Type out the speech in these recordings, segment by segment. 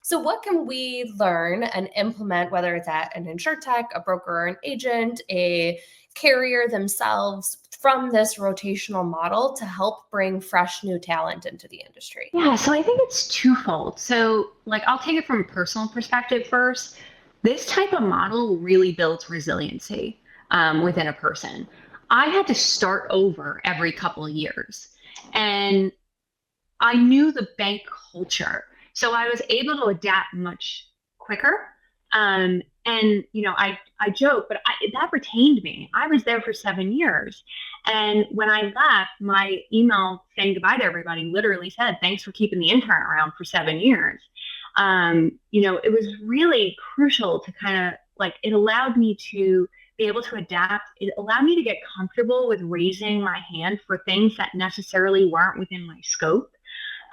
So, what can we learn and implement, whether it's at an insurtech, a broker, or an agent, a carrier themselves, from this rotational model to help bring fresh new talent into the industry? Yeah, so I think it's twofold. So, like, I'll take it from a personal perspective first. This type of model really builds resiliency within a person. I had to start over every couple of years, and I knew the bank culture, so I was able to adapt much quicker. And I joke, but that retained me. I was there for 7 years, and when I left, my email saying goodbye to everybody literally said, "Thanks for keeping the intern around for 7 years." It was really crucial to kind of like it allowed me to be able to adapt. It allowed me to get comfortable with raising my hand for things that necessarily weren't within my scope.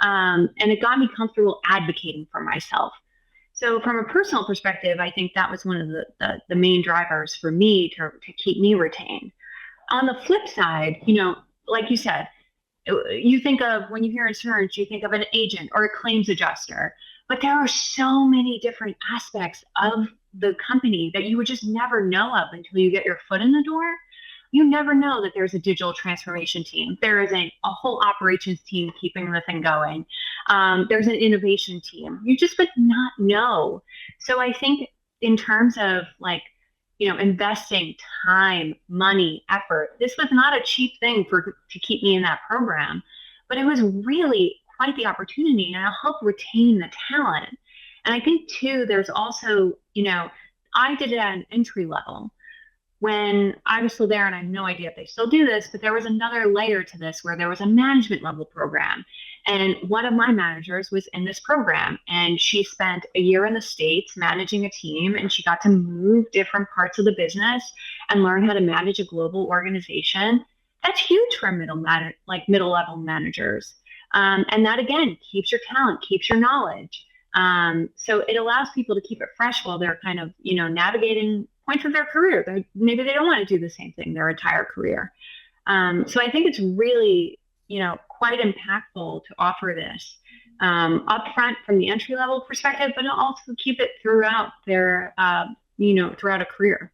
And it got me comfortable advocating for myself. So, from a personal perspective, I think that was one of the main drivers for me to keep me retained. On the flip side, like you said, you think of when you hear insurance, you think of an agent or a claims adjuster, but there are so many different aspects of the company that you would just never know of until you get your foot in the door. You never know that there's a digital transformation team. There is a whole operations team keeping the thing going. There's an innovation team. You just would not know. So I think in terms of like, investing time, money, effort, this was not a cheap thing to keep me in that program, but it was really quite the opportunity and it'll help retain the talent. And I think too, there's also, I did it at an entry level when I was still there, and I have no idea if they still do this, but there was another layer to this where there was a management level program. And one of my managers was in this program, and she spent a year in the States managing a team, and she got to move different parts of the business and learn how to manage a global organization. That's huge for middle level managers. And that again keeps your talent, keeps your knowledge. So it allows people to keep it fresh while they're kind of, navigating points of their career. Maybe they don't want to do the same thing their entire career. So I think it's really, quite impactful to offer this upfront from the entry level perspective, but also keep it throughout throughout a career.